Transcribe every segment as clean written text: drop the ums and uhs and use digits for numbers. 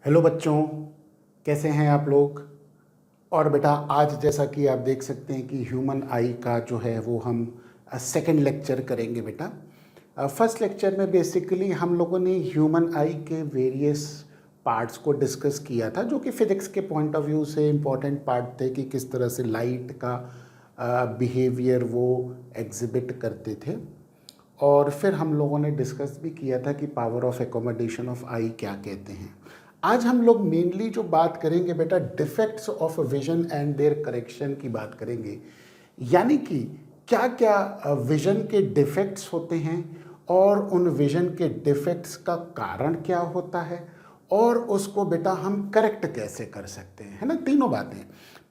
Hello बच्चों, कैसे हैं आप लोग। और बेटा आज जैसा कि आप देख सकते हैं कि ह्यूमन आई का जो है वो हम सेकंड लेक्चर करेंगे बेटा। फर्स्ट लेक्चर में बेसिकली हम लोगों ने ह्यूमन आई के वेरियस पार्ट्स को डिस्कस किया था, जो कि फिज़िक्स के पॉइंट ऑफ व्यू से इम्पॉर्टेंट पार्ट थे कि किस तरह से लाइट का बिहेवियर वो एग्जिबिट करते थे। और फिर हम लोगों ने डिस्कस भी किया था कि पावर ऑफ एकोमोडेशन ऑफ आई क्या कहते हैं। आज हम लोग मेनली जो बात करेंगे बेटा defects of vision and their correction की बात करेंगे, यानी कि क्या क्या विजन के डिफेक्ट्स होते हैं और उन विजन के डिफेक्ट्स का कारण क्या होता है और उसको बेटा हम करेक्ट कैसे कर सकते हैं, है ना। तीनों बातें।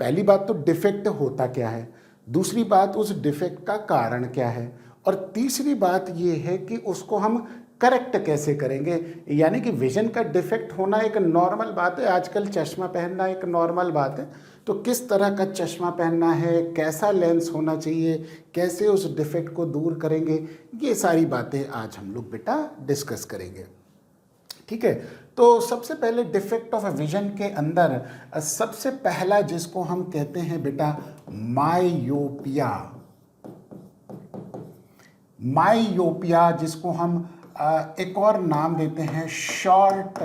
पहली बात तो डिफेक्ट होता क्या है, दूसरी बात उस डिफेक्ट का कारण क्या है, और तीसरी बात ये है कि उसको हम करेक्ट कैसे करेंगे। यानी कि विजन का डिफेक्ट होना एक नॉर्मल बात है, आजकल चश्मा पहनना एक नॉर्मल बात है, तो किस तरह का चश्मा पहनना है, कैसा लेंस होना चाहिए, कैसे उस डिफेक्ट को दूर करेंगे, ये सारी बातें आज हम लोग बेटा डिस्कस करेंगे। ठीक है, तो सबसे पहले डिफेक्ट ऑफ विजन के अंदर सबसे पहला जिसको हम कहते हैं बेटा मायोपिया। मायोपिया जिसको हम एक और नाम देते हैं शॉर्ट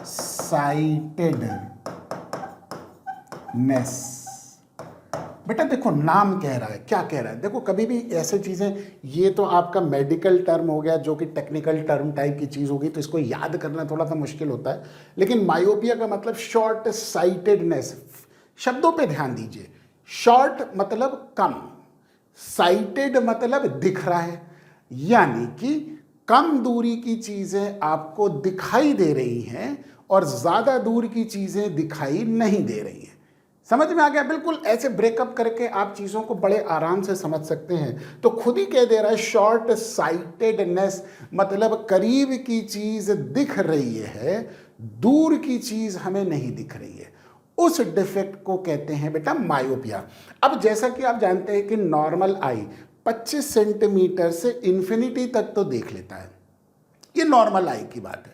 साइटेडनेस। बेटा देखो नाम कह रहा है, क्या कह रहा है, देखो कभी भी ऐसे चीज़ें, ये तो आपका मेडिकल टर्म हो गया जो कि टेक्निकल टर्म टाइप की चीज़ होगी, तो इसको याद करना थोड़ा सा मुश्किल होता है। लेकिन मायोपिया का मतलब शॉर्ट साइटेडनेस। शब्दों पे ध्यान दीजिए। शॉर्ट मतलब कम, साइटेड मतलब दिख रहा है, यानी कि कम दूरी की चीज़ें आपको दिखाई दे रही हैं और ज़्यादा दूर की चीज़ें दिखाई नहीं दे रही हैं। समझ में आ गया। बिल्कुल ऐसे ब्रेकअप करके आप चीज़ों को बड़े आराम से समझ सकते हैं। तो खुद ही कह दे रहा है शॉर्ट साइटेडनेस मतलब करीब की चीज़ दिख रही है, दूर की चीज़ हमें नहीं दिख रही है, उस डिफेक्ट को कहते हैं बेटा मायोपिया। अब जैसा कि आप जानते हैं कि नॉर्मल आई 25 सेंटीमीटर से इन्फिनिटी तक तो देख लेता है, ये नॉर्मल आई की बात है।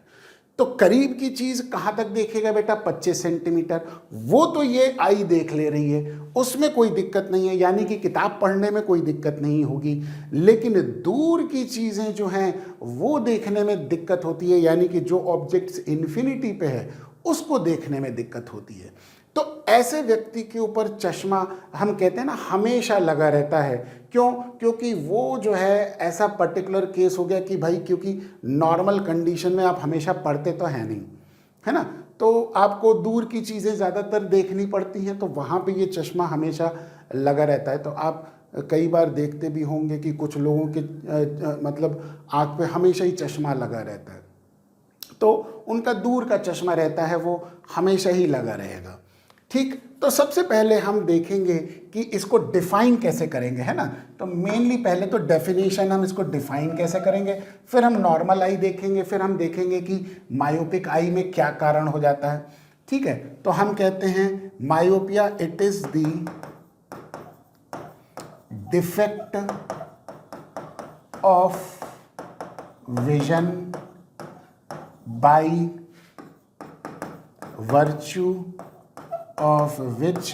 तो करीब की चीज कहां तक देखेगा बेटा, 25 सेंटीमीटर, वो तो ये आई देख ले रही है, उसमें कोई दिक्कत नहीं है, यानी कि किताब पढ़ने में कोई दिक्कत नहीं होगी। लेकिन दूर की चीजें जो हैं वो देखने में दिक्कत होती है, यानी कि जो ऑब्जेक्ट्स इन्फिनिटी पे है उसको देखने में दिक्कत होती है। तो ऐसे व्यक्ति के ऊपर चश्मा हम कहते हैं ना हमेशा लगा रहता है। क्यों? क्योंकि वो जो है ऐसा पर्टिकुलर केस हो गया कि भाई क्योंकि नॉर्मल कंडीशन में आप हमेशा पढ़ते तो हैं नहीं, है ना, तो आपको दूर की चीज़ें ज़्यादातर देखनी पड़ती हैं, तो वहाँ पे ये चश्मा हमेशा लगा रहता है। तो आप कई बार देखते भी होंगे कि कुछ लोगों के मतलब आँख पे हमेशा ही चश्मा लगा रहता है, तो उनका दूर का चश्मा रहता है वो हमेशा ही लगा रहेगा। ठीक, तो सबसे पहले हम देखेंगे कि इसको डिफाइन कैसे करेंगे, है ना। तो मेनली पहले तो डेफिनेशन हम इसको डिफाइन कैसे करेंगे, फिर हम नॉर्मल आई देखेंगे, फिर हम देखेंगे कि मायोपिक आई में क्या कारण हो जाता है। ठीक है, तो हम कहते हैं myopia it is the defect of vision by virtue of which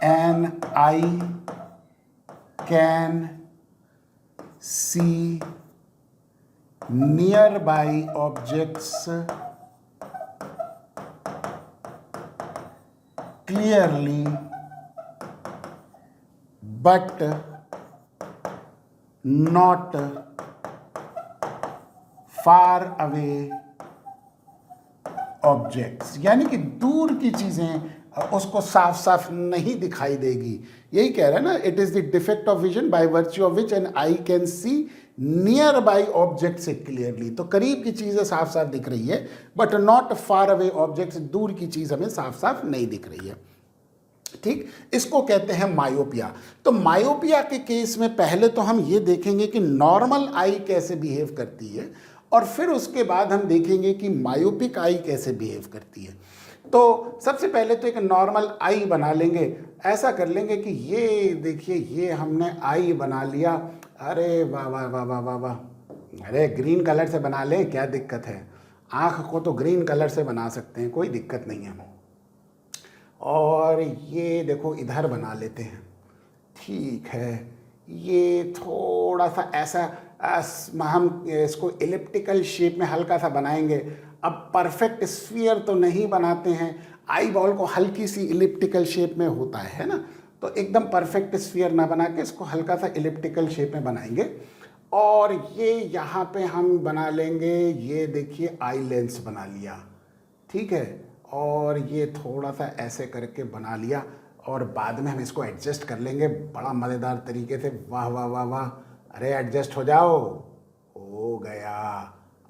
an eye can see nearby objects clearly but not far away objects, यानी कि दूर की चीज़ें उसको साफ साफ नहीं दिखाई देगी। यही कह रहा है ना, it is the defect of vision by virtue of which N I can see near by object से क्लियरली। तो करीब की चीज़ें साफ साफ दिख रही है but not far away objects, दूर की चीज़ हमें साफ साफ नहीं दिख रही है। ठीक, इसको कहते हैं मायोपिया। तो मायोपिया के केस में पहले तो हम ये देखेंगे कि नॉर्मल आई कैसे बिहेव करती है, और फिर उसके बाद हम देखेंगे कि मायोपिक आई कैसे बिहेव करती है। तो सबसे पहले तो एक नॉर्मल आई बना लेंगे। ऐसा कर लेंगे कि ये देखिए, ये हमने आई बना लिया। अरे वाह वाह वाह वाह वाह वाह, अरे ग्रीन कलर से बना लें, क्या दिक्कत है। आँख को तो ग्रीन कलर से बना सकते हैं, कोई दिक्कत नहीं है। और ये देखो इधर बना लेते हैं, ठीक है। ये थोड़ा सा ऐसा हम इसको इलिप्टिकल शेप में हल्का सा बनाएंगे। अब परफेक्ट स्फीयर तो नहीं बनाते हैं, आई बॉल को हल्की सी इलिप्टिकल शेप में होता है ना, तो एकदम परफेक्ट स्फीयर ना बना के इसको हल्का सा इलिप्टिकल शेप में बनाएंगे। और ये यहाँ पे हम बना लेंगे, ये देखिए आई लेंस बना लिया, ठीक है। और ये थोड़ा सा ऐसे करके बना लिया और बाद में हम इसको एडजस्ट कर लेंगे बड़ा मज़ेदार तरीके से। वाह वाह वाह वाह, अरे एडजस्ट हो जाओ, हो गया।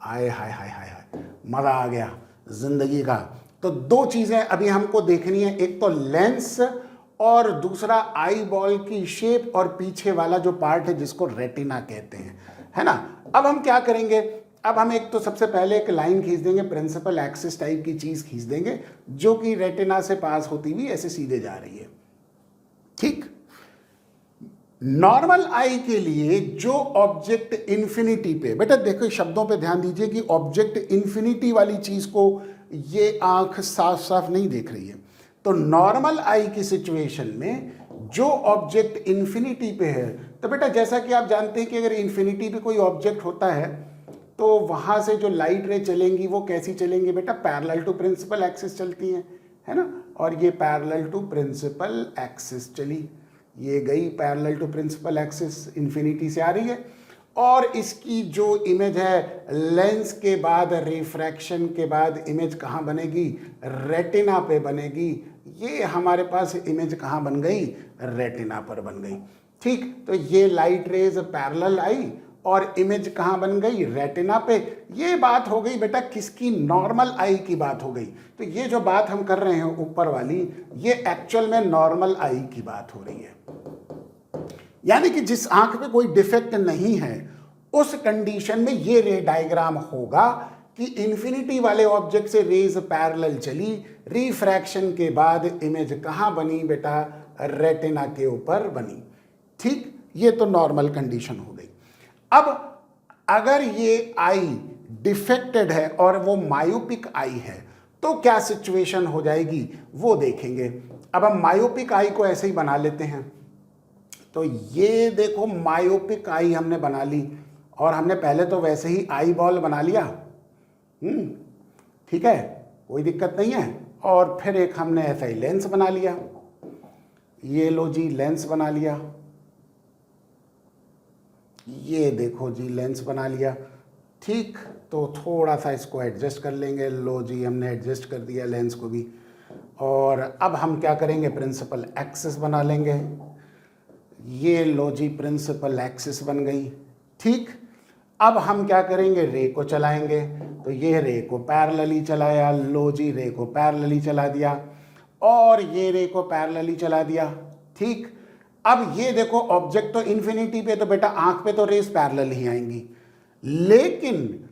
आए हाय हाय हाय हाय, मज़ा आ गया ज़िंदगी का। तो दो चीज़ें अभी हमको देखनी है, एक तो लेंस और दूसरा आई बॉल की शेप और पीछे वाला जो पार्ट है जिसको रेटिना कहते हैं, है ना। अब हम क्या करेंगे, अब हम एक तो सबसे पहले एक लाइन खींच देंगे, प्रिंसिपल एक्सिस टाइप की चीज़ खींच देंगे जो कि रेटिना से पास होती हुई ऐसे सीधे जा रही है, ठीक। नॉर्मल आई के लिए जो ऑब्जेक्ट इन्फिनिटी पे, बेटा देखो शब्दों पे ध्यान दीजिए कि ऑब्जेक्ट इन्फिनिटी वाली चीज़ को ये आंख साफ साफ नहीं देख रही है। तो नॉर्मल आई की सिचुएशन में जो ऑब्जेक्ट इन्फिनिटी पे है, तो बेटा जैसा कि आप जानते हैं कि अगर इन्फिनिटी पे कोई ऑब्जेक्ट होता है तो वहाँ से जो लाइट रे चलेंगी वो कैसी चलेंगी बेटा, पैरेलल टू प्रिंसिपल एक्सिस चलती हैं, है ना। और ये पैरेलल टू प्रिंसिपल एक्सिस चली, ये गई parallel to principal axis, infinity से आ रही है। और इसकी जो इमेज है लेंस के बाद रिफ्रैक्शन के बाद इमेज कहाँ बनेगी, रेटिना पे बनेगी। ये हमारे पास इमेज कहाँ बन गई, रेटिना पर बन गई, ठीक। तो ये लाइट रेज पैरेलल आई और इमेज कहाँ बन गई, रेटिना पे। ये बात हो गई बेटा किसकी, नॉर्मल आई की बात हो गई। तो ये जो बात हम कर रहे हैं ऊपर वाली, ये एक्चुअल में नॉर्मल आई की बात हो रही है। यानी कि जिस आंख पे कोई डिफेक्ट नहीं है उस कंडीशन में ये रे डायग्राम होगा कि इन्फिनिटी वाले ऑब्जेक्ट से रेज पैरेलल चली, रिफ्रैक्शन के बाद इमेज कहाँ बनी बेटा, रेटिना के ऊपर बनी, ठीक। ये तो नॉर्मल कंडीशन हो गई। अब अगर ये आई डिफेक्टेड है और वो मायोपिक आई है तो क्या सिचुएशन हो जाएगी वो देखेंगे। अब हम मायोपिक आई को ऐसे ही बना लेते हैं। तो ये देखो मायोपिक आई हमने बना ली और हमने पहले तो वैसे ही आई बॉल बना लिया, ठीक है, कोई दिक्कत नहीं है। और फिर एक हमने ऐसा ही लेंस बना लिया, ये लो जी लेंस बना लिया, ये देखो जी लेंस बना लिया, ठीक। तो थोड़ा सा इसको एडजस्ट कर लेंगे, लो जी हमने एडजस्ट कर दिया लेंस को भी। और अब हम क्या करेंगे, प्रिंसिपल एक्सिस बना लेंगे, ये लो जी प्रिंसिपल एक्सिस बन गई, ठीक। अब हम क्या करेंगे, रे को चलाएंगे। तो ये रे को पैरेलली चलाया, लो जी रे को पैरेलली चला दिया और ये रे को पैरेलली चला दिया, ठीक। अब ये देखो ऑब्जेक्ट तो इन्फिनिटी पे, तो बेटा आंख पे तो रेस पैरेलल ही आएंगी, लेकिन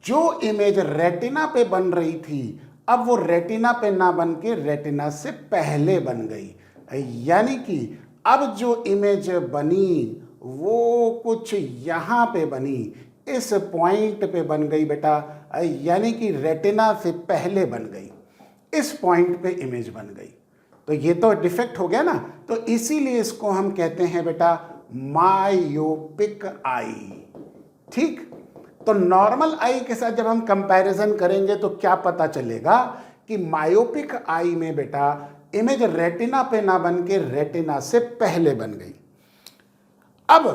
जो इमेज रेटिना पे बन रही थी अब वो रेटिना पे ना बन के रेटिना से पहले बन गई। यानी कि अब जो इमेज बनी वो कुछ यहाँ पे बनी, इस पॉइंट पे बन गई बेटा, यानी कि रेटिना से पहले बन गई, इस पॉइंट पे इमेज बन गई। तो ये तो डिफेक्ट हो गया ना, तो इसीलिए इसको हम कहते हैं बेटा मायोपिक आई, ठीक। तो नॉर्मल आई के साथ जब हम कंपैरिजन करेंगे तो क्या पता चलेगा कि मायोपिक आई में बेटा इमेज रेटिना पे ना बन के रेटिना से पहले बन गई। अब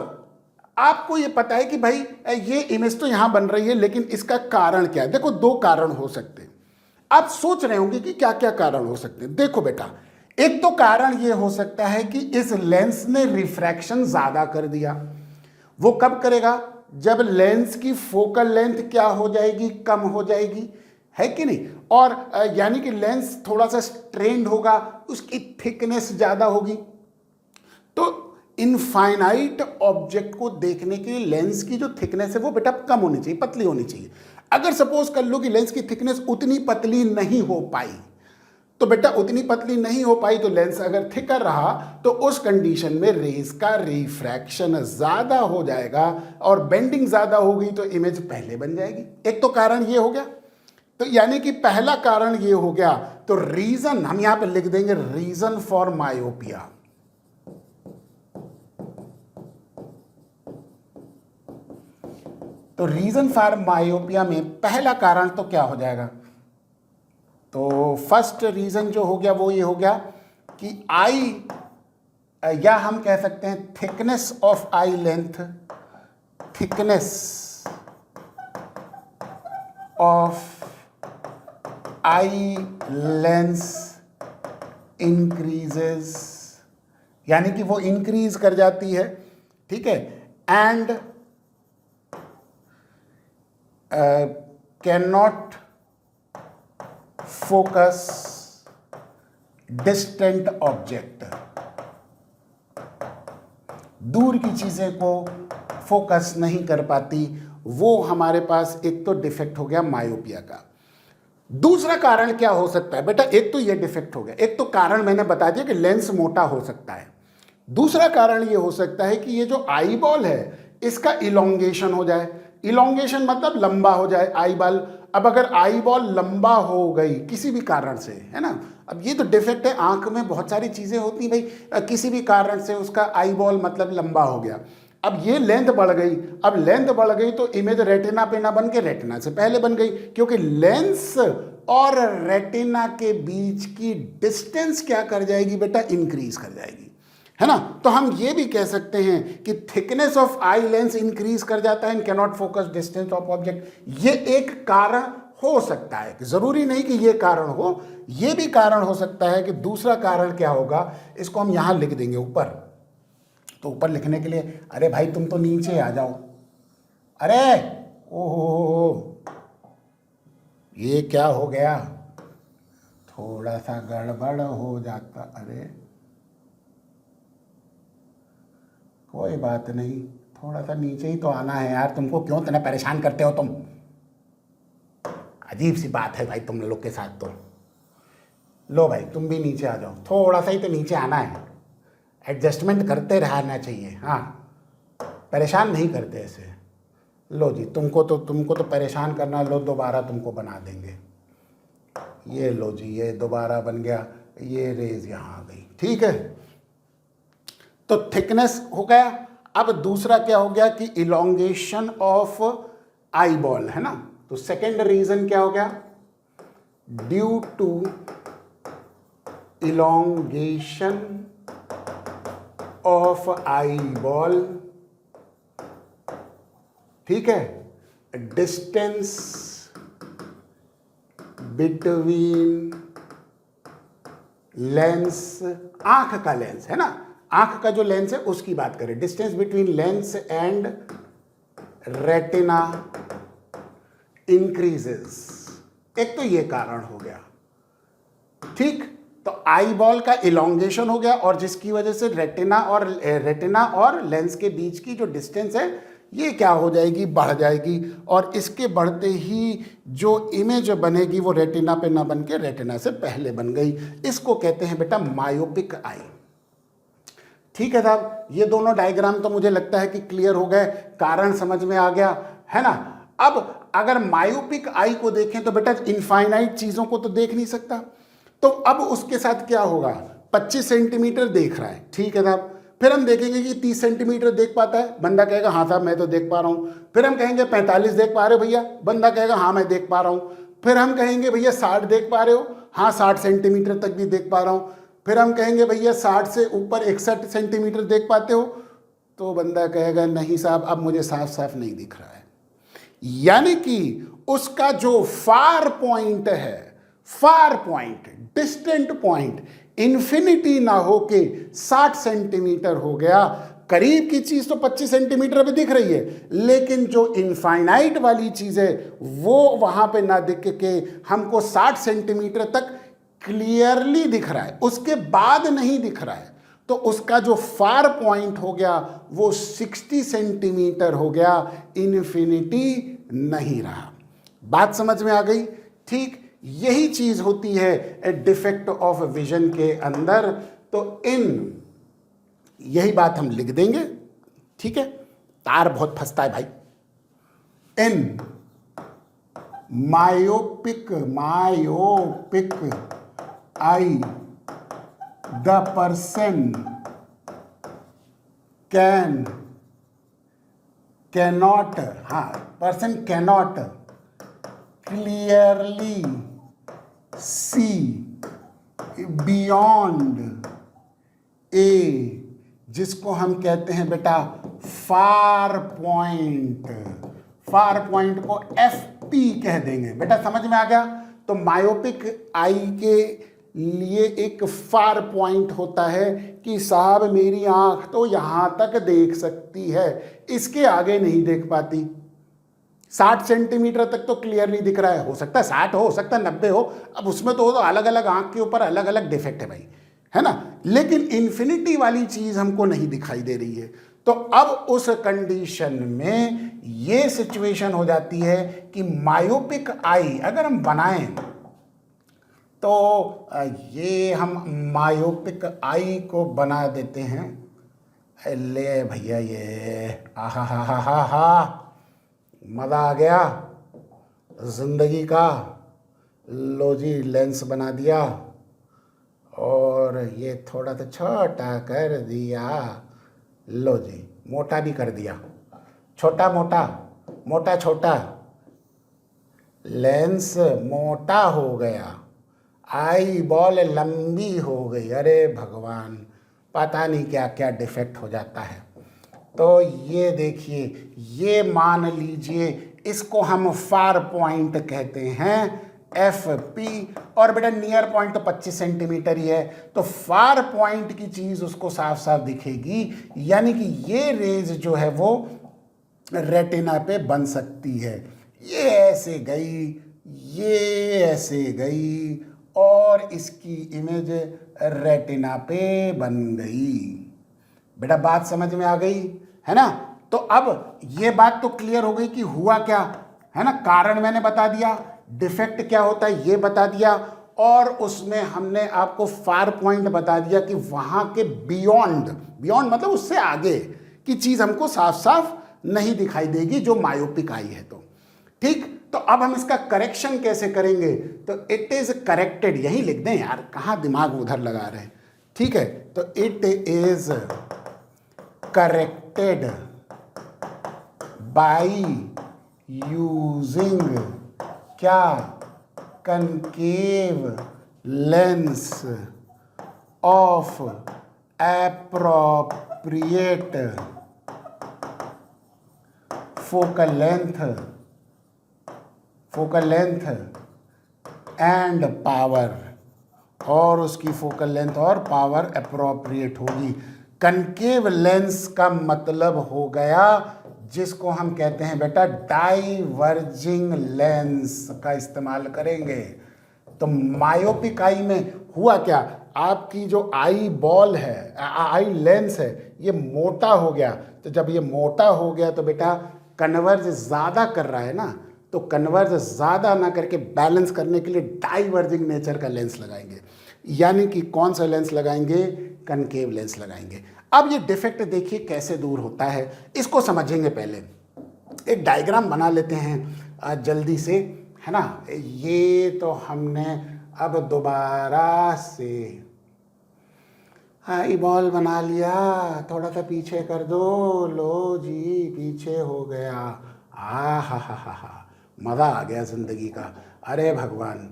आपको ये पता है कि भाई ये इमेज तो यहां बन रही है, लेकिन इसका कारण क्या है। देखो दो कारण हो सकते हैं। आप सोच रहे होंगे कि क्या क्या कारण हो सकते हैं। देखो बेटा, एक तो कारण ये हो सकता है कि इस लेंस ने रिफ्रैक्शन ज्यादा कर दिया। वो कब करेगा, जब लेंस की फोकल लेंथ क्या हो जाएगी, कम हो जाएगी, है कि नहीं। और यानी कि लेंस थोड़ा सा स्ट्रेन्ड होगा, उसकी थिकनेस ज्यादा होगी। तो इनफाइनाइट ऑब्जेक्ट को देखने के लिए लेंस की जो थिकनेस है वो बेटा कम होनी चाहिए, पतली होनी चाहिए। अगर सपोज कर लो कि लेंस की थिकनेस उतनी पतली नहीं हो पाई, तो बेटा उतनी पतली नहीं हो पाई तो लेंस अगर थिकर रहा तो उस कंडीशन में रेज का रिफ्रैक्शन ज्यादा हो जाएगा और बेंडिंग ज्यादा होगी तो इमेज पहले बन जाएगी। एक तो कारण ये हो गया। तो यानी कि पहला कारण ये हो गया। तो रीजन हम यहां पे लिख देंगे, रीजन फॉर मायोपिया। तो रीजन फॉर मायोपिया में पहला कारण तो क्या हो जाएगा? तो फर्स्ट रीजन जो हो गया वो ये हो गया कि आई, या हम कह सकते हैं thickness of I length, thickness of eye lens increases, यानी कि वो इंक्रीज कर जाती है, ठीक है। And can not focus distant object, दूर की चीजें को फोकस नहीं कर पाती। वो हमारे पास एक तो डिफेक्ट हो गया मायोपिया का। दूसरा कारण क्या हो सकता है बेटा? एक तो ये डिफेक्ट हो गया, एक तो कारण मैंने बता दिया कि लेंस मोटा हो सकता है। दूसरा कारण ये हो सकता है कि ये जो आई बॉल है इसका इलोंगेशन हो जाए। इलोंगेशन मतलब लंबा हो जाए आई बॉल। अब अगर आई बॉल लंबा हो गई किसी भी कारण से, है ना, अब ये तो डिफेक्ट है, आंख में बहुत सारी चीजें होती भाई, किसी भी कारण से उसका आई बॉल मतलब लंबा हो गया। अब ये लेंथ बढ़ गई, अब लेंथ बढ़ गई तो इमेज रेटिना पे ना बन के रेटिना से पहले बन गई, क्योंकि लेंस और रेटिना के बीच की डिस्टेंस क्या कर जाएगी बेटा? इंक्रीज कर जाएगी, है ना। तो हम ये भी कह सकते हैं कि thickness of eye lens increase कर जाता है, can not focus distance of object. ये एक कारण हो सकता है, कि जरूरी नहीं कि ये कारण हो, ये भी कारण हो सकता है। कि दूसरा कारण क्या होगा, इसको हम यहां लिख देंगे ऊपर। तो ऊपर लिखने के लिए, अरे भाई तुम तो नीचे आ जाओ। अरे ओहो, ये क्या हो गया? थोड़ा सा गड़बड़ हो जाता। अरे कोई बात नहीं, थोड़ा सा नीचे ही तो आना है यार, तुमको क्यों इतना परेशान करते हो तुम? अजीब सी बात है भाई तुम लोग के साथ तो। लो भाई तुम भी नीचे आ जाओ, थोड़ा सा ही तो नीचे आना है, एडजस्टमेंट करते रहना चाहिए। हाँ, परेशान नहीं करते ऐसे। लो जी, तुमको तो परेशान करना, लो दोबारा तुमको बना देंगे। ये लो जी, ये दोबारा बन गया, ये रेज यहाँ आ गई, ठीक है। तो थिकनेस हो गया। अब दूसरा क्या हो गया कि इलोंगेशन ऑफ आई बॉल, है ना। तो सेकेंड रीजन क्या हो गया? Due to elongation of eyeball, ठीक है, डिस्टेंस बिटवीन लेंस, आंख का लेंस, है ना, आंख का जो लेंस है उसकी बात करें, distance between lens and retina increases. एक तो ये कारण हो गया, ठीक। तो आई बॉल का इलोंगेशन हो गया, और जिसकी वजह से रेटिना और लेंस के बीच की जो डिस्टेंस है ये क्या हो जाएगी? बढ़ जाएगी। और इसके बढ़ते ही जो इमेज बनेगी वो रेटिना पे ना बन के रेटिना से पहले बन गई। इसको कहते हैं बेटा मायोपिक आई। ठीक है साहब, ये दोनों डायग्राम तो मुझे लगता है कि क्लियर हो गए, कारण समझ में आ गया, है ना। अब अगर मायोपिक आई को देखें तो बेटा इनफाइनाइट चीजों को तो देख नहीं सकता, तो अब उसके साथ क्या होगा? 25 सेंटीमीटर देख रहा है, ठीक है साहब। फिर हम देखेंगे कि 30 सेंटीमीटर देख पाता है, बंदा कहेगा हाँ साहब मैं तो देख पा रहा हूँ। फिर हम कहेंगे 45 देख पा रहे हो भैया, बंदा कहेगा हाँ मैं देख पा रहा हूँ। फिर हम कहेंगे भैया 60 देख पा रहे हो, हाँ 60 सेंटीमीटर तक भी देख पा रहा हूँ। फिर हम कहेंगे भैया 60 से ऊपर 61 सेंटीमीटर देख पाते हो, तो बंदा कहेगा नहीं साहब अब मुझे साफ साफ नहीं दिख रहा है। यानी कि उसका जो फार पॉइंट है, far point, distant point, infinity ना होके 60 सेंटीमीटर हो गया। करीब की चीज तो 25 सेंटीमीटर पे दिख रही है, लेकिन जो इनफाइनाइट वाली चीज है वो वहां पे ना दिख के हमको 60 सेंटीमीटर तक क्लियरली दिख रहा है, उसके बाद नहीं दिख रहा है। तो उसका जो फार पॉइंट हो गया वो 60 सेंटीमीटर हो गया, इन्फिनिटी नहीं रहा। बात समझ में आ गई? ठीक, यही चीज होती है डिफेक्ट ऑफ विजन के अंदर। तो यही बात हम लिख देंगे, ठीक है। तार बहुत फंसता है भाई। In myopic eye the person cannot, हाँ, person cannot clearly see beyond a, जिसको हम कहते हैं बेटा फार पॉइंट। फार पॉइंट को FP कह देंगे बेटा, समझ में आ गया। तो मायोपिक आई के लिए एक फार पॉइंट होता है कि साहब मेरी आंख तो यहां तक देख सकती है, इसके आगे नहीं देख पाती। 60 सेंटीमीटर तक तो क्लियरली दिख रहा है, हो सकता है 60 हो सकता है 90 हो, अब उसमें तो अलग अलग आंख के ऊपर अलग अलग डिफेक्ट है भाई, है ना। लेकिन इन्फिनिटी वाली चीज हमको नहीं दिखाई दे रही है। तो अब उस कंडीशन में ये सिचुएशन हो जाती है कि मायोपिक आई अगर हम बनाएं तो ये हम मायोपिक आई को बना देते हैं, ले भैया ये आहा हा हा हा हा, मज़ा आ गया ज़िंदगी का। लो जी लेंस बना दिया और ये थोड़ा सा छोटा कर दिया, लो जी मोटा भी कर दिया, छोटा मोटा मोटा छोटा, लेंस मोटा हो गया, आई बॉल लंबी हो गई। अरे भगवान, पता नहीं क्या क्या डिफेक्ट हो जाता है। तो ये देखिए, ये मान लीजिए इसको हम फार पॉइंट कहते हैं FP, और बेटा नियर पॉइंट तो 25 सेंटीमीटर ही है, तो फार पॉइंट की चीज़ उसको साफ साफ दिखेगी, यानी कि ये रेज जो है वो रेटिना पे बन सकती है। ये ऐसे गई, ये ऐसे गई और इसकी इमेज रेटिना पे बन गई। बेटा बात समझ में आ गई है ना। तो अब ये बात तो क्लियर हो गई कि हुआ क्या है ना, कारण मैंने बता दिया, डिफेक्ट क्या होता है ये बता दिया, और उसमें हमने आपको फार पॉइंट बता दिया कि वहां के बियॉन्ड, बियॉन्ड मतलब उससे आगे की चीज हमको साफ साफ नहीं दिखाई देगी जो मायोपिक आई है। तो ठीक, तो अब हम इसका करेक्शन कैसे करेंगे, तो इट इज करेक्टेड, यही लिख दें यार, कहाँ दिमाग उधर लगा रहे हैं। ठीक है, तो it is corrected by using क्या, concave lens of appropriate focal length and power, और उसकी फोकल लेंथ और पावर अप्रोप्रिएट होगी। कनकेव लेंस का मतलब हो गया जिसको हम कहते हैं बेटा डाइवर्जिंग लेंस का इस्तेमाल करेंगे। तो मायोपिक आई में हुआ क्या, आपकी जो आई बॉल है, आई लेंस है, ये मोटा हो गया। तो जब ये मोटा हो गया तो बेटा कन्वर्ज ज़्यादा कर रहा है ना, तो कन्वर्ज ज़्यादा ना करके बैलेंस करने के लिए डाइवर्जिंग नेचर का लेंस लगाएंगे, यानी कि कौन सा लेंस लगाएंगे, कनकेव लेंस लगाएंगे। अब ये डिफेक्ट देखिए कैसे दूर होता है, इसको समझेंगे। पहले एक डायग्राम बना लेते हैं जल्दी से, है ना। ये तो हमने अब दोबारा से आई बॉल बना लिया, थोड़ा सा पीछे कर दो, लो जी पीछे हो गया। हा हा हा हा हा, मज़ा आ गया ज़िंदगी का। अरे भगवान,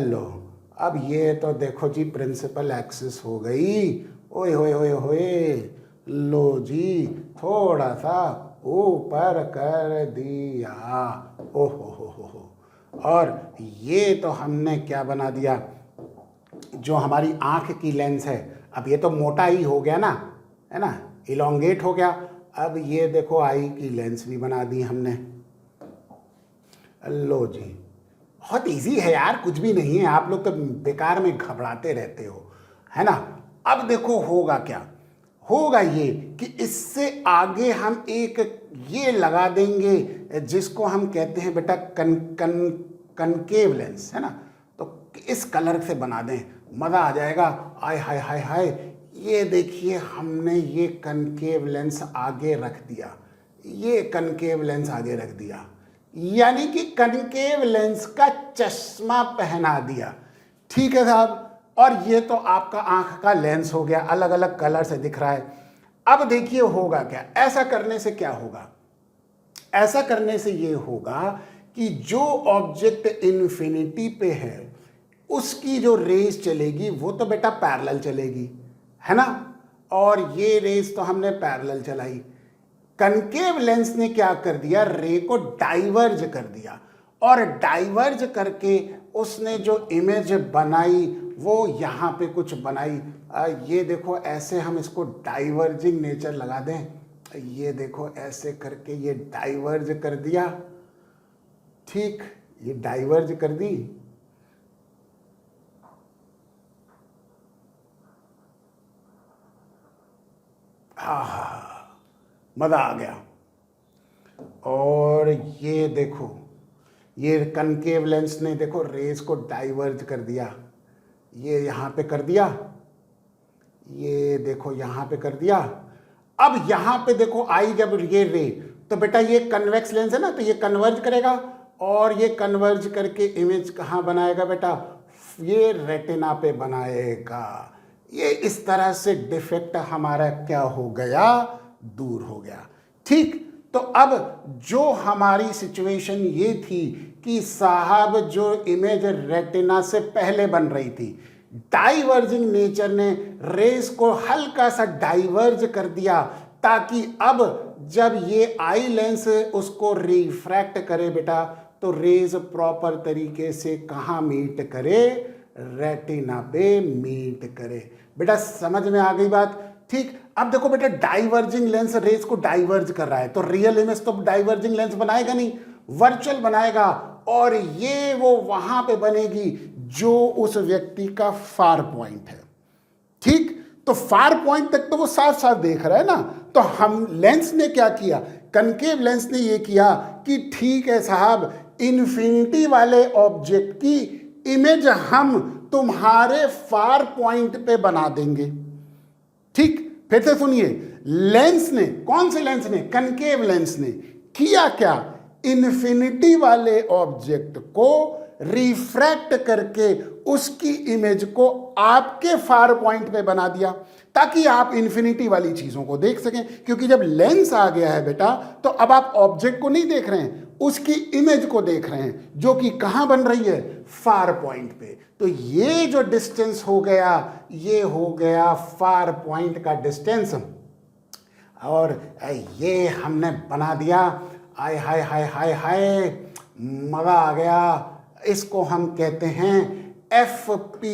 लो अब ये तो देखो जी प्रिंसिपल एक्सिस हो गई, ओए होए होए होए, लो जी थोड़ा सा ऊपर कर दिया, ओहो हो, और ये तो हमने क्या बना दिया, जो हमारी आँख की लेंस है, अब ये तो मोटा ही हो गया ना, है ना, इलोंगेट हो गया। अब ये देखो आई की लेंस भी बना दी हमने, लो जी, बहुत इजी है यार, कुछ भी नहीं है, आप लोग तो बेकार में घबराते रहते हो, है ना। अब देखो होगा क्या, होगा ये कि इससे आगे हम एक ये लगा देंगे जिसको हम कहते हैं बेटा कनकेव लेंस, है ना। तो इस कलर से बना दें, मज़ा आ जाएगा। आय हाय हाय हाय, ये देखिए हमने ये कनकेव लेंस आगे रख दिया, ये कनकेव लेंस आगे रख दिया, यानी कि कनकेव लेंस का चश्मा पहना दिया। ठीक है साहब, और ये तो आपका आंख का लेंस हो गया, अलग अलग कलर से दिख रहा है। अब देखिए होगा क्या, ऐसा करने से क्या होगा, ऐसा करने से ये होगा कि जो ऑब्जेक्ट इन्फिनिटी पे है उसकी जो रेस चलेगी वो तो बेटा पैरेलल चलेगी, है ना, और ये रेस तो हमने पैरेलल चलाई। कनकेव लेंस ने क्या कर दिया, रे को डाइवर्ज कर दिया, और डाइवर्ज करके उसने जो इमेज बनाई वो यहाँ पे कुछ बनाई। ये देखो ऐसे हम इसको डाइवर्जिंग नेचर लगा दें, ये देखो ऐसे करके ये डाइवर्ज कर दिया। ठीक, ये डाइवर्ज कर दी, मजा आ गया। और ये देखो, ये कनकेव लेंस ने देखो रेस को डाइवर्ज कर दिया, ये यहाँ पे कर दिया, ये देखो यहाँ पे कर दिया। अब यहाँ पे देखो आई जब ये रे, तो बेटा ये कन्वेक्स लेंस है ना, तो ये कन्वर्ज करेगा, और ये कन्वर्ज करके इमेज कहाँ बनाएगा बेटा, ये रेटिना पे बनाएगा। ये इस तरह से डिफेक्ट हमारा क्या हो गया, दूर हो गया। ठीक, तो अब जो हमारी सिचुएशन ये थी कि साहब जो इमेज रेटिना से पहले बन रही थी, डाइवर्जिंग नेचर ने रेस को हल्का सा डाइवर्ज कर दिया, ताकि अब जब ये आई लेंस उसको रिफ्रैक्ट करे बेटा, तो रेज प्रॉपर तरीके से कहाँ मीट करे, रेटिना पे मीट करे। बेटा समझ में आ गई बात। ठीक, अब देखो बेटा डाइवर्जिंग लेंस रेस को डाइवर्ज कर रहा है, तो रियल इमेज तो डाइवर्जिंग लेंस बनाएगा नहीं, वर्चुअल बनाएगा, और ये वो वहां पे बनेगी जो उस व्यक्ति का फार पॉइंट है। ठीक, तो फार पॉइंट तक तो वो साफ साफ देख रहा है ना। तो हम लेंस ने क्या किया, कनकेव लेंस ने ये किया कि ठीक है साहब, इन्फिनिटी वाले ऑब्जेक्ट की इमेज हम तुम्हारे फार पॉइंट पे बना देंगे। ठीक, फिर से सुनिए, लेंस ने, कौन से लेंस ने, कनकेव लेंस ने किया क्या, इन्फिनिटी वाले ऑब्जेक्ट को रिफ्रैक्ट करके उसकी इमेज को आपके फार पॉइंट पे बना दिया, ताकि आप इन्फिनिटी वाली चीजों को देख सकें। क्योंकि जब लेंस आ गया है बेटा, तो अब आप ऑब्जेक्ट को नहीं देख रहे हैं, उसकी इमेज को देख रहे हैं, जो कि कहां बन रही है, फार पॉइंट पे। तो ये जो डिस्टेंस हो गया, ये हो गया फार पॉइंट का डिस्टेंस, और ये हमने बना दिया। आय हाय हाय हाय हाय, मजा आ गया। इसको हम कहते हैं FP,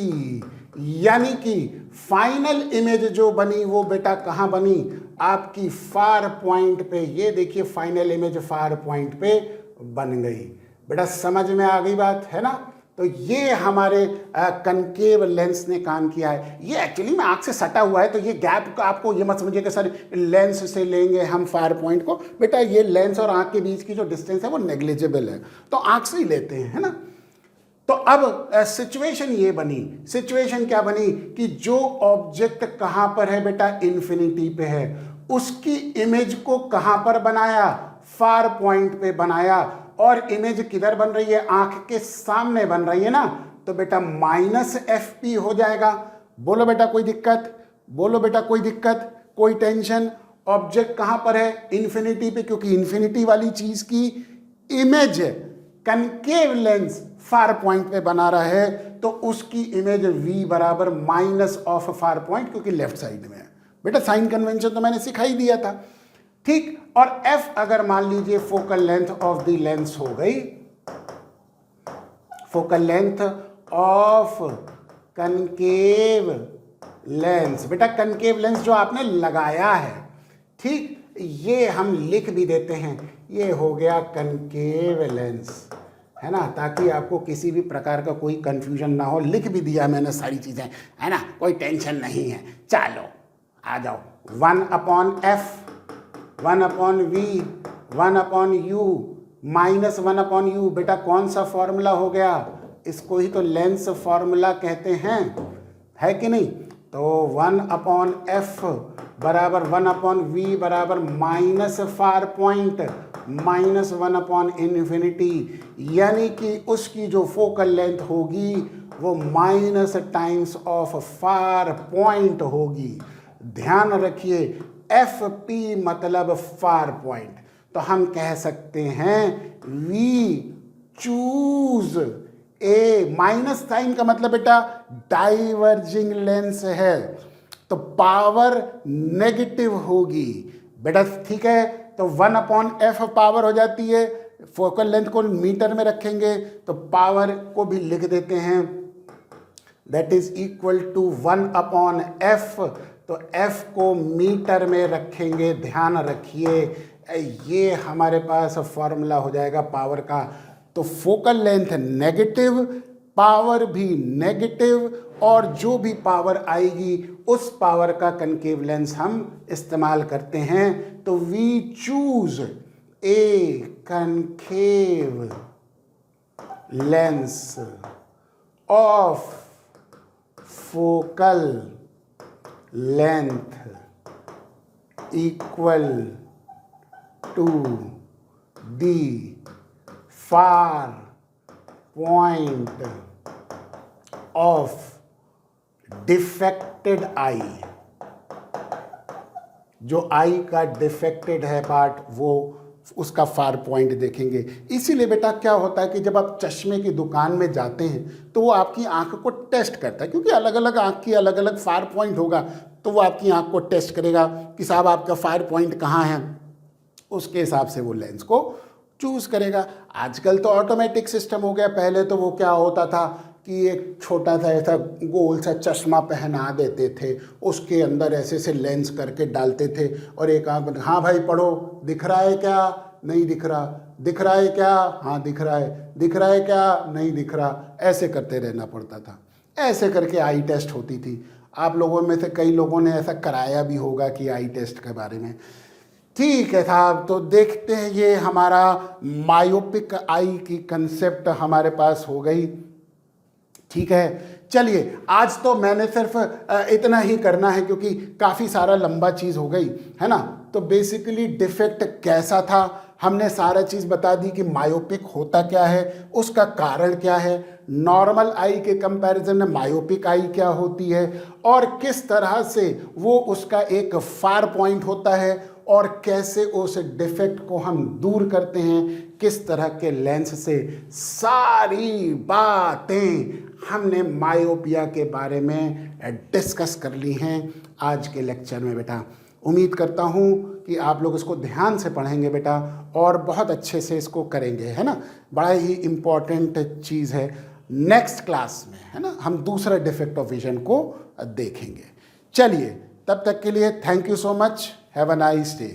यानी कि फाइनल इमेज जो बनी वो बेटा कहाँ बनी, आपकी फार पॉइंट पे। ये देखिए फाइनल इमेज फार पॉइंट पे बन गई। बेटा समझ में आ गई बात, है ना। तो ये हमारे कनकेव लेंस ने काम किया है। ये एक्चुअली में आंख से सटा हुआ है, तो ये गैप का आपको ये मत समझिए कि सर लेंस से लेंगे हम फार पॉइंट को। बेटा ये लेंस और आंख के बीच की जो डिस्टेंस है वो नेग्लिजिबल है, तो आंख से ही लेते हैं, है ना। तो अब सिचुएशन ये बनी, सिचुएशन क्या बनी कि जो ऑब्जेक्ट कहाँ पर है बेटा, इन्फिनिटी पे है, उसकी इमेज को कहाँ पर बनाया, फार पॉइंट पे बनाया। और इमेज किधर बन रही है, आंख के सामने बन रही है ना, तो बेटा -FP हो जाएगा। बोलो बेटा कोई दिक्कत, बोलो बेटा कोई दिक्कत, कोई टेंशन। ऑब्जेक्ट कहाँ पर है, इन्फिनिटी पे, क्योंकि इन्फिनिटी वाली चीज की image concave lens far point पे बना रहा है, तो उसकी इमेज V बराबर माइनस ऑफ फार पॉइंट, क्योंकि लेफ्ट साइड में है। बेटा साइन कन्वेंशन तो मैंने सिखाई दिया था। ठीक, और F अगर मान लीजिए focal length of the lens हो गई, focal length of concave lens, बेटा कनकेव लेंस जो आपने लगाया है, ठीक, ये हम लिख भी देते हैं, ये हो गया कनकेव लेंस, है ना, ताकि आपको किसी भी प्रकार का कोई कंफ्यूजन ना हो। लिख भी दिया मैंने सारी चीजें, है ना, कोई टेंशन नहीं है। चलो आ जाओ, 1/F, 1/V, 1/U, -1/U। बेटा कौन सा फॉर्मूला हो गया, इसको ही तो लेंस फॉर्मूला कहते हैं, है कि नहीं। तो 1/F बराबर 1/V बराबर माइनस फार पॉइंट -1/∞, यानी कि उसकी जो फोकल लेंथ होगी वो minus times of far point होगी। ध्यान रखिए एफ पी मतलब फार पॉइंट, तो हम कह सकते हैं we choose a. Minus sign का मतलब बेटा डाइवर्जिंग लेंस है, तो पावर नेगेटिव होगी बेटा, ठीक है। तो 1/f पावर हो जाती है, फोकल लेंथ को मीटर में रखेंगे तो पावर को भी लिख देते हैं, that is equal to 1/f। तो f को मीटर में रखेंगे, ध्यान रखिए ये हमारे पास फॉर्मूला हो जाएगा पावर का। तो फोकल लेंथ नेगेटिव, पावर भी नेगेटिव, और जो भी पावर आएगी उस पावर का कनकेव लेंस हम इस्तेमाल करते हैं। तो we choose a concave lens of focal length equal to the far point of defected eye. जो आई का डिफेक्टेड है पार्ट वो उसका फार पॉइंट देखेंगे। इसीलिए बेटा क्या होता है कि जब आप चश्मे की दुकान में जाते हैं तो वो आपकी आंख को टेस्ट करता है, क्योंकि अलग अलग आंख की अलग अलग फार पॉइंट होगा, तो वो आपकी आंख को टेस्ट करेगा कि साहब आपका फार पॉइंट कहाँ है, उसके हिसाब से वो लेंस को चूज़ करेगा। आजकल तो ऑटोमेटिक सिस्टम हो गया, पहले तो वो क्या होता था कि एक छोटा सा ऐसा गोल सा चश्मा पहना देते थे, उसके अंदर ऐसे से लेंस करके डालते थे और एक आंख बंद, हाँ भाई पढ़ो, दिख रहा है क्या, नहीं दिख रहा, दिख रहा है क्या, हाँ दिख रहा है, दिख रहा है क्या, नहीं दिख रहा, ऐसे करते रहना पड़ता था। ऐसे करके आई टेस्ट होती थी। आप लोगों में से कई लोगों ने ऐसा कराया भी होगा कि आई टेस्ट के बारे में। ठीक है साहब, तो देखते हैं ये हमारा मायोपिक आई की कंसेप्ट हमारे पास हो गई। ठीक है, चलिए आज तो मैंने सिर्फ इतना ही करना है क्योंकि काफ़ी सारा लंबा चीज़ हो गई है ना। तो बेसिकली डिफेक्ट कैसा था हमने सारा चीज़ बता दी कि मायोपिक होता क्या है, उसका कारण क्या है, नॉर्मल आई के कंपैरिजन में मायोपिक आई क्या होती है, और किस तरह से वो उसका एक फार पॉइंट होता है, और कैसे उस डिफेक्ट को हम दूर करते हैं, किस तरह के लेंस से। सारी बातें हमने मायोपिया के बारे में डिस्कस कर ली हैं आज के लेक्चर में बेटा। उम्मीद करता हूँ कि आप लोग इसको ध्यान से पढ़ेंगे बेटा और बहुत अच्छे से इसको करेंगे, है ना। बड़ा ही इम्पॉर्टेंट चीज़ है। नेक्स्ट क्लास में है ना हम दूसरा डिफेक्ट ऑफ विजन को देखेंगे। चलिए तब तक के लिए thank you so much, have a nice day.